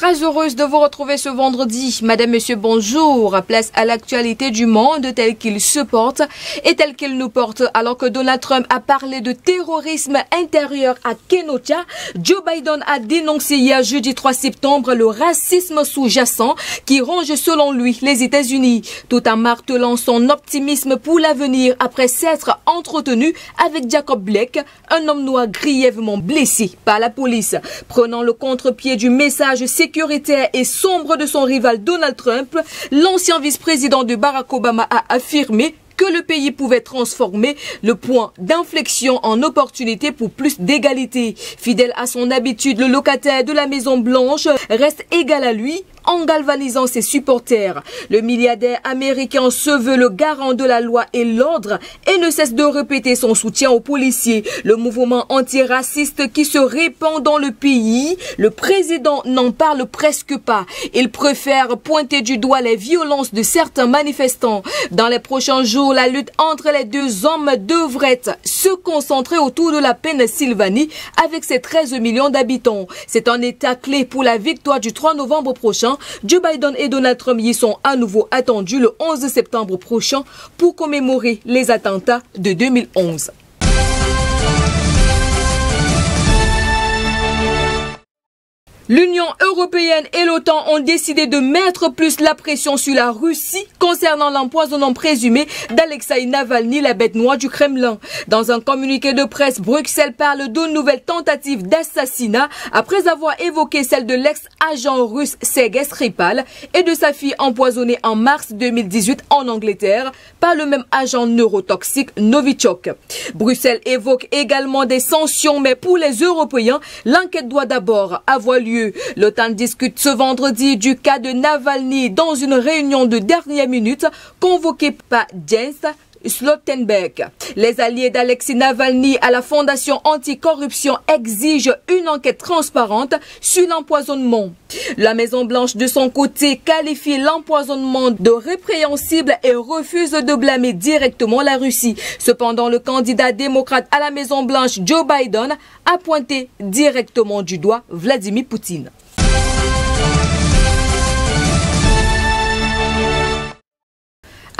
Très heureuse de vous retrouver ce vendredi. Madame, monsieur, bonjour. Place à l'actualité du monde tel qu'il se porte et tel qu'il nous porte. Alors que Donald Trump a parlé de terrorisme intérieur à Kenosha, Joe Biden a dénoncé hier jeudi 3 septembre le racisme sous-jacent qui ronge selon lui les États-Unis, tout en martelant son optimisme pour l'avenir après s'être entretenu avec Jacob Blake, un homme noir grièvement blessé par la police. Prenant le contre-pied du message sécuritaire et sombre de son rival Donald Trump, l'ancien vice-président de Barack Obama a affirmé que le pays pouvait transformer le point d'inflexion en opportunité pour plus d'égalité. Fidèle à son habitude, le locataire de la Maison Blanche reste égal à lui en galvanisant ses supporters. Le milliardaire américain se veut le garant de la loi et l'ordre et ne cesse de répéter son soutien aux policiers. Le mouvement antiraciste qui se répand dans le pays, le président n'en parle presque pas. Il préfère pointer du doigt les violences de certains manifestants. Dans les prochains jours, la lutte entre les deux hommes devrait se concentrer autour de la Pennsylvanie avec ses 13 millions d'habitants. C'est un état clé pour la victoire du 3 novembre prochain. Joe Biden et Donald Trump y sont à nouveau attendus le 11 septembre prochain pour commémorer les attentats de 2011. L'Union européenne et l'OTAN ont décidé de mettre plus la pression sur la Russie concernant l'empoisonnement présumé d'Alexeï Navalny, la bête noire du Kremlin. Dans un communiqué de presse, Bruxelles parle d'une nouvelle tentative d'assassinat après avoir évoqué celle de l'ex-agent russe Sergei Skripal et de sa fille empoisonnée en mars 2018 en Angleterre par le même agent neurotoxique Novichok. Bruxelles évoque également des sanctions, mais pour les Européens, l'enquête doit d'abord avoir lieu. L'OTAN discute ce vendredi du cas de Navalny dans une réunion de dernière minute convoquée par Jens Stoltenberg. Les alliés d'Alexei Navalny à la Fondation anticorruption exigent une enquête transparente sur l'empoisonnement. La Maison-Blanche, de son côté, qualifie l'empoisonnement de répréhensible et refuse de blâmer directement la Russie. Cependant, le candidat démocrate à la Maison-Blanche, Joe Biden, a pointé directement du doigt Vladimir Poutine.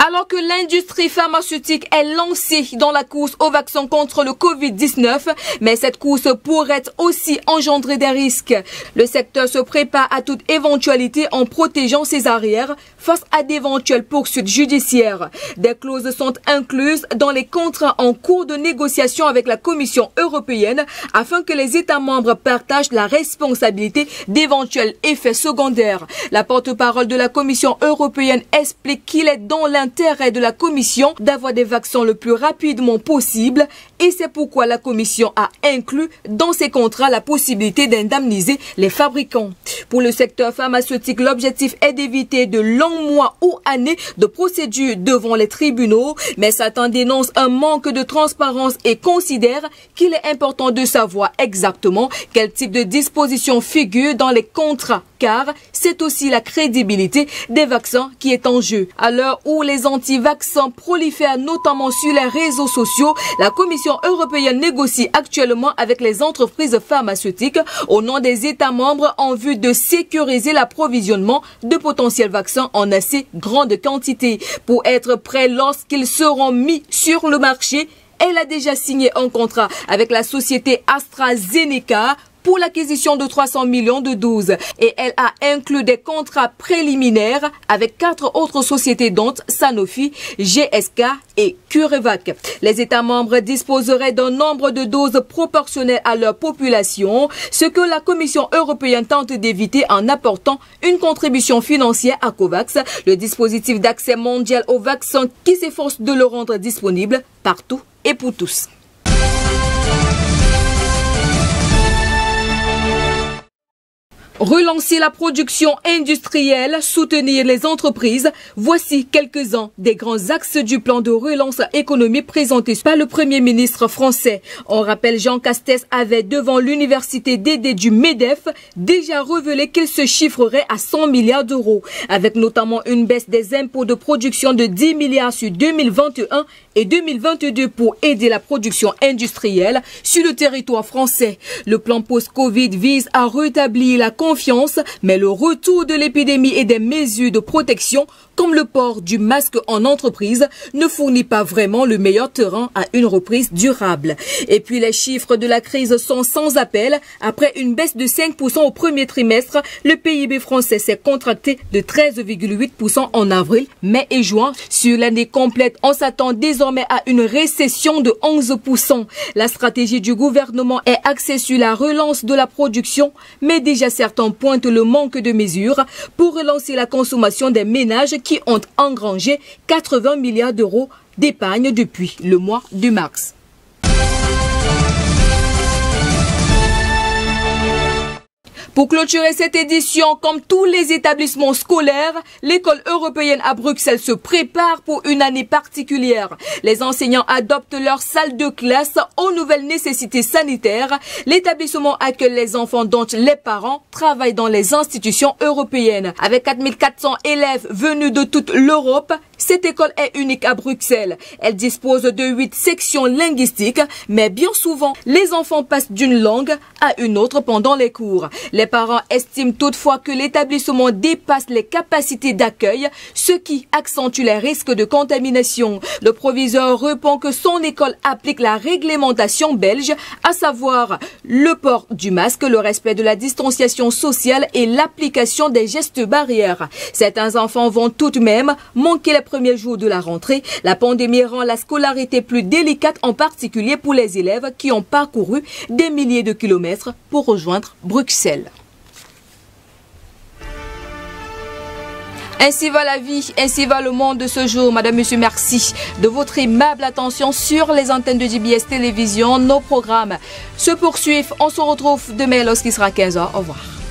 Alors que l'industrie pharmaceutique est lancée dans la course au vaccin contre le Covid-19, mais cette course pourrait aussi engendrer des risques. Le secteur se prépare à toute éventualité en protégeant ses arrières face à d'éventuelles poursuites judiciaires. Des clauses sont incluses dans les contrats en cours de négociation avec la Commission européenne afin que les États membres partagent la responsabilité d'éventuels effets secondaires. La porte-parole de la Commission européenne explique qu'il est dans l'intérêt de la Commission d'avoir des vaccins le plus rapidement possible et c'est pourquoi la Commission a inclus dans ses contrats la possibilité d'indemniser les fabricants. Pour le secteur pharmaceutique, l'objectif est d'éviter de longs mois ou années de procédures devant les tribunaux, mais Satan dénonce un manque de transparence et considère qu'il est important de savoir exactement quel type de dispositions figurent dans les contrats, car c'est aussi la crédibilité des vaccins qui est en jeu. À l'heure où les anti-vaccins prolifèrent notamment sur les réseaux sociaux, la Commission européenne négocie actuellement avec les entreprises pharmaceutiques au nom des États membres en vue de sécuriser l'approvisionnement de potentiels vaccins en assez grande quantité pour être prêts lorsqu'ils seront mis sur le marché. Elle a déjà signé un contrat avec la société AstraZeneca pour l'acquisition de 300 millions de doses et elle a inclus des contrats préliminaires avec 4 autres sociétés dont Sanofi, GSK et CureVac. Les États membres disposeraient d'un nombre de doses proportionnel à leur population, ce que la Commission européenne tente d'éviter en apportant une contribution financière à COVAX, le dispositif d'accès mondial aux vaccins qui s'efforce de le rendre disponible partout et pour tous. Relancer la production industrielle, soutenir les entreprises, voici quelques-uns des grands axes du plan de relance économique présenté par le Premier ministre français. On rappelle, Jean Castex avait devant l'université d'Édé du MEDEF déjà révélé qu'il se chiffrerait à 100 milliards d'euros, avec notamment une baisse des impôts de production de 10 milliards sur 2021 et 2022 pour aider la production industrielle sur le territoire français. Le plan post-Covid vise à rétablir la confiance, mais le retour de l'épidémie et des mesures de protection, comme le port du masque en entreprise, ne fournit pas vraiment le meilleur terrain à une reprise durable. Et puis les chiffres de la crise sont sans appel. Après une baisse de 5% au premier trimestre, le PIB français s'est contracté de 13,8% en avril, mai et juin. Sur l'année complète, on s'attend désormais à une récession de 11%. La stratégie du gouvernement est axée sur la relance de la production, mais déjà certains pointent le manque de mesures pour relancer la consommation des ménages qui ont engrangé 80 milliards d'euros d'épargne depuis le mois de mars. Pour clôturer cette édition, comme tous les établissements scolaires, l'école européenne à Bruxelles se prépare pour une année particulière. Les enseignants adoptent leur salle de classe aux nouvelles nécessités sanitaires. L'établissement accueille les enfants dont les parents travaillent dans les institutions européennes. Avec 4400 élèves venus de toute l'Europe, cette école est unique à Bruxelles. Elle dispose de 8 sections linguistiques, mais bien souvent, les enfants passent d'une langue à une autre pendant les cours. Les parents estiment toutefois que l'établissement dépasse les capacités d'accueil, ce qui accentue les risques de contamination. Le proviseur répond que son école applique la réglementation belge, à savoir le port du masque, le respect de la distanciation sociale et l'application des gestes barrières. Certains enfants vont tout de même manquer les premiers jours de la rentrée. La pandémie rend la scolarité plus délicate, en particulier pour les élèves qui ont parcouru des milliers de kilomètres pour rejoindre Bruxelles. Ainsi va la vie, ainsi va le monde de ce jour. Madame, Monsieur, merci de votre aimable attention sur les antennes de JBS Télévision. Nos programmes se poursuivent. On se retrouve demain lorsqu'il sera 15h. Au revoir.